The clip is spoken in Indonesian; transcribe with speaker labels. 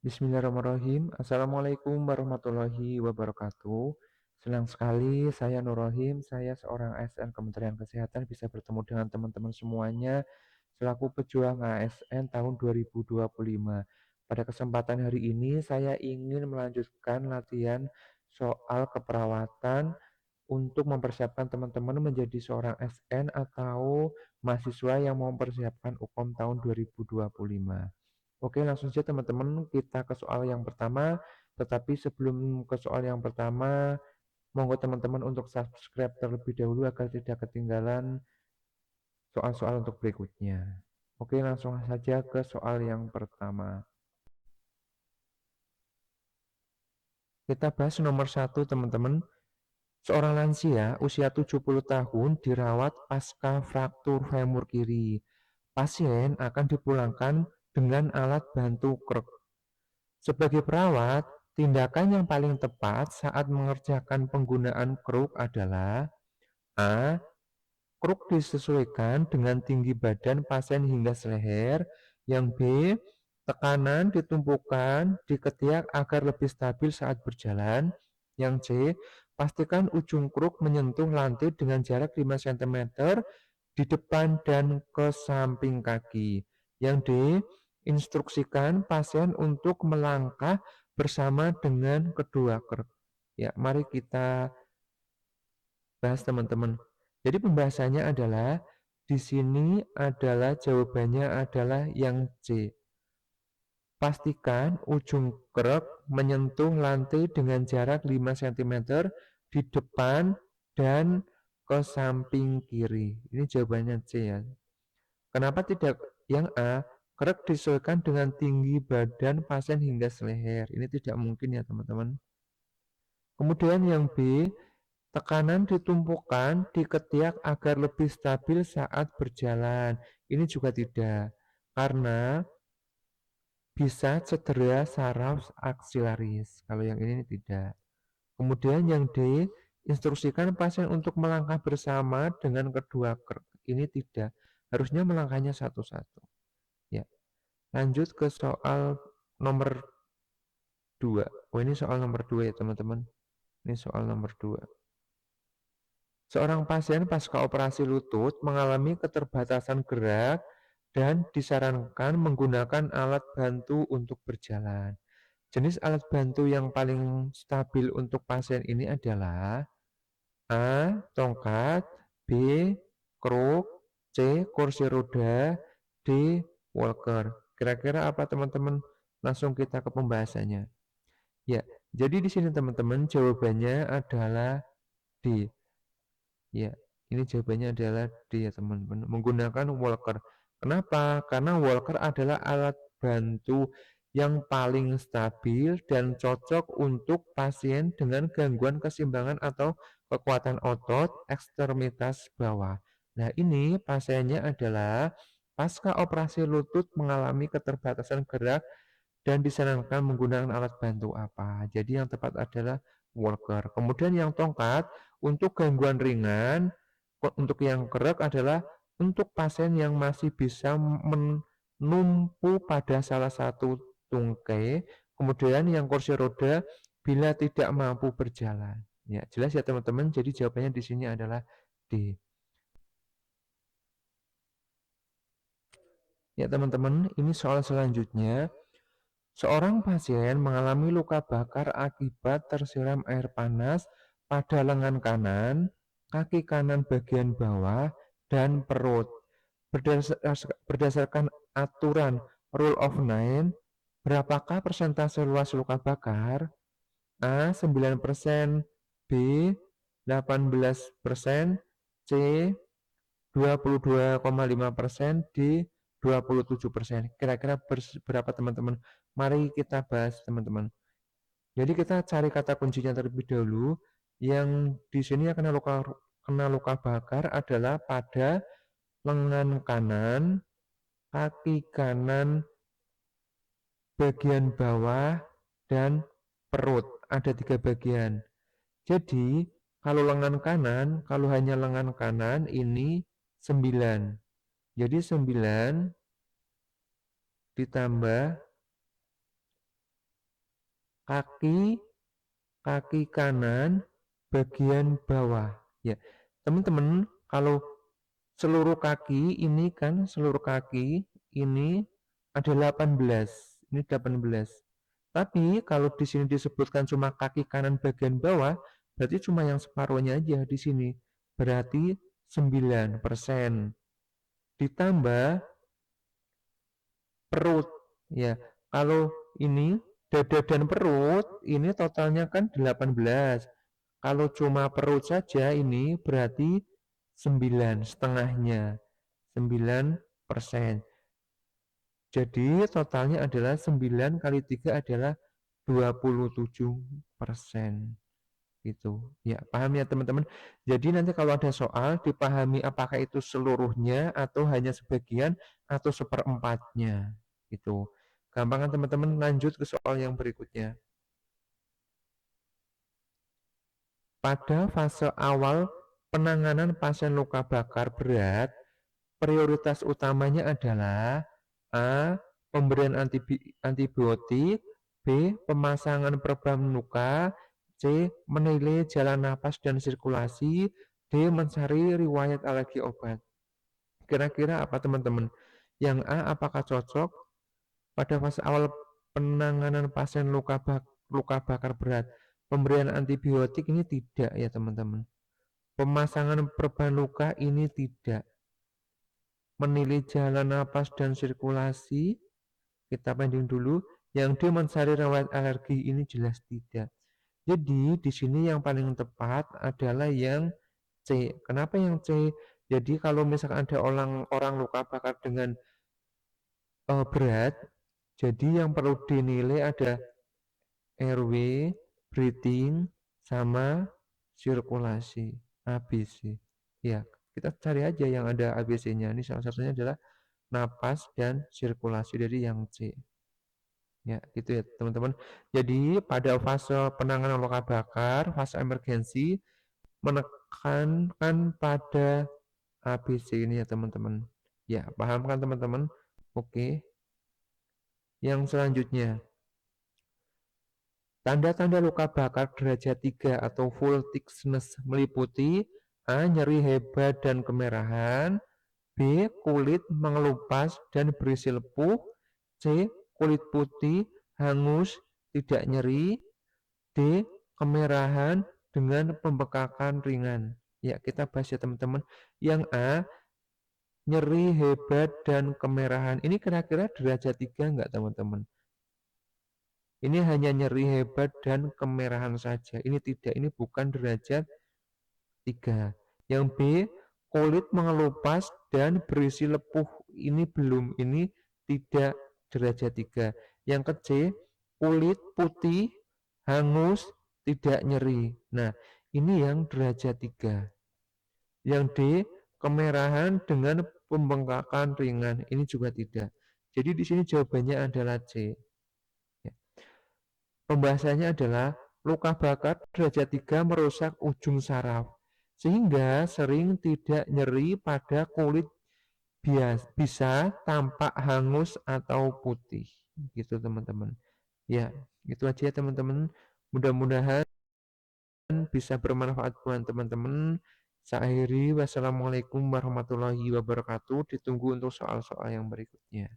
Speaker 1: Bismillahirrahmanirrahim. Assalamualaikum warahmatullahi wabarakatuh. Senang sekali saya Nur Rohim, saya seorang ASN Kementerian Kesehatan bisa bertemu dengan teman-teman semuanya selaku pejuang ASN tahun 2025. Pada kesempatan hari ini saya ingin melanjutkan latihan soal keperawatan untuk mempersiapkan teman-teman menjadi seorang ASN atau mahasiswa yang mau mempersiapkan UKOM tahun 2025. Oke, langsung saja teman-teman kita ke soal yang pertama. Tetapi sebelum ke soal yang pertama, monggo teman-teman untuk subscribe terlebih dahulu agar tidak ketinggalan soal-soal untuk berikutnya. Oke, langsung saja ke soal yang pertama. Kita bahas nomor 1, teman-teman. Seorang lansia usia 70 tahun dirawat pasca fraktur femur kiri. Pasien akan dipulangkan dengan alat bantu krek. Sebagai perawat, tindakan yang paling tepat saat mengerjakan penggunaan kruk adalah A. Kruk disesuaikan dengan tinggi badan pasien hingga seleher. Yang B. Tekanan ditumpukan di ketiak agar lebih stabil saat berjalan. Yang C. Pastikan ujung kruk menyentuh lantai dengan jarak 5 cm di depan dan ke samping kaki. Yang D. Instruksikan pasien untuk melangkah bersama dengan kedua krek. Ya, mari kita bahas teman-teman. Jadi pembahasannya adalah di sini adalah jawabannya adalah yang C. Pastikan ujung krek menyentuh lantai dengan jarak 5 cm di depan dan ke samping kiri. Ini jawabannya C ya. Kenapa tidak yang A? Krek disesuaikan dengan tinggi badan pasien hingga seleher. Ini tidak mungkin ya teman-teman. Kemudian yang B, tekanan ditumpukan di ketiak agar lebih stabil saat berjalan. Ini juga tidak, karena bisa cedera saraf aksilaris. Kalau yang ini tidak. Kemudian yang D, instruksikan pasien untuk melangkah bersama dengan kedua krek. Ini tidak, harusnya melangkahnya satu-satu. Ya, lanjut ke soal nomor 2. Oh, ini soal nomor 2 ya teman-teman. Ini soal nomor 2. Seorang pasien pasca operasi lutut mengalami keterbatasan gerak dan disarankan menggunakan alat bantu untuk berjalan. Jenis alat bantu yang paling stabil untuk pasien ini adalah A. Tongkat, B. Kruk, C. Kursi roda, D. Walker. Kira-kira apa teman-teman? Langsung kita ke pembahasannya. Ya, jadi di sini teman-teman jawabannya adalah D. Ya, ini jawabannya adalah D ya teman-teman. Menggunakan walker. Kenapa? Karena walker adalah alat bantu yang paling stabil dan cocok untuk pasien dengan gangguan keseimbangan atau kekuatan otot ekstremitas bawah. Nah, ini pasiennya adalah pasca operasi lutut mengalami keterbatasan gerak dan disarankan menggunakan alat bantu apa. Jadi yang tepat adalah walker. Kemudian yang tongkat untuk gangguan ringan, untuk yang kerek adalah untuk pasien yang masih bisa menumpu pada salah satu tungkai. Kemudian yang kursi roda bila tidak mampu berjalan. Ya, jelas ya teman-teman. Jadi jawabannya di sini adalah D. Ya teman-teman, ini soal selanjutnya. Seorang pasien mengalami luka bakar akibat tersiram air panas pada lengan kanan, kaki kanan bagian bawah, dan perut. Berdasarkan aturan Rule of Nine, berapakah persentase luas luka bakar? A. 9%, B. 18%, C. 22,5%, D. 27%. Kira-kira berapa teman-teman? Mari kita bahas teman-teman. Jadi kita cari kata kuncinya terlebih dahulu. Yang di sini yang kena luka bakar adalah pada lengan kanan, kaki kanan, bagian bawah, dan perut. Ada 3 bagian. Jadi kalau lengan kanan, kalau hanya lengan kanan ini 9. Jadi 9 ditambah kaki kaki kanan bagian bawah. Ya, teman-teman, kalau seluruh kaki ini kan seluruh kaki ini ada 18. Ini 18. Tapi kalau di sini disebutkan cuma kaki kanan bagian bawah, berarti cuma yang separuhnya aja di sini. Berarti 9%. Ditambah perut. Ya, kalau ini dada dan perut, ini totalnya kan 18. Kalau cuma perut saja ini berarti 9 setengahnya. 9%. Jadi totalnya adalah 9 kali 3 adalah 27%. Gitu. Ya, paham ya teman-teman. Jadi nanti kalau ada soal dipahami apakah itu seluruhnya atau hanya sebagian atau seperempatnya. Gitu. Gampang kan teman-teman, lanjut ke soal yang berikutnya. Pada fase awal penanganan pasien luka bakar berat, prioritas utamanya adalah A. Pemberian antibiotik, B. Pemasangan perbam luka, C. Menilai jalan napas dan sirkulasi, D. Mencari riwayat alergi obat. Kira-kira apa teman-teman? Yang A apakah cocok pada fase awal penanganan pasien luka bakar berat? Pemberian antibiotik ini tidak ya teman-teman. Pemasangan perban luka ini tidak. Menilai jalan napas dan sirkulasi, kita pending dulu. Yang D mencari riwayat alergi ini jelas tidak. Jadi di sini yang paling tepat adalah yang C. Kenapa yang C? Jadi kalau misalkan ada orang luka bakar dengan berat, jadi yang perlu dinilai ada RW, breathing, sama sirkulasi, ABC. Ya, kita cari aja yang ada ABC-nya. Ini salah satunya adalah napas dan sirkulasi, dari yang C. Ya, gitu ya teman-teman. Jadi pada fase penanganan luka bakar, fase emergensi, menekankan pada ABC ini ya teman-teman. Ya, paham kan teman-teman? Oke. Yang selanjutnya, tanda-tanda luka bakar derajat 3 atau full thickness meliputi A. Nyeri hebat dan kemerahan, B. Kulit mengelupas dan berisi lepuh, C. Kulit putih, hangus, tidak nyeri, D. Kemerahan dengan pembekakan ringan. Ya, kita bahas ya teman-teman. Yang A, nyeri hebat dan kemerahan. Ini kira-kira derajat 3 enggak teman-teman? Ini hanya nyeri hebat dan kemerahan saja. Ini tidak, ini bukan derajat 3. Yang B, kulit mengelupas dan berisi lepuh. Ini belum, ini tidak derajat 3. Yang ke C, kulit putih, hangus, tidak nyeri. Nah, ini yang derajat 3. Yang D, kemerahan dengan pembengkakan ringan. Ini juga tidak. Jadi di sini jawabannya adalah C. Ya. Pembahasannya adalah luka bakar derajat 3 merusak ujung saraf, sehingga sering tidak nyeri pada kulit, bisa tampak hangus atau putih. Gitu teman-teman. Ya, itu aja teman-teman. Mudah-mudahan bisa bermanfaat buat teman-teman. Saya akhiri, wassalamualaikum warahmatullahi wabarakatuh. Ditunggu untuk soal-soal yang berikutnya.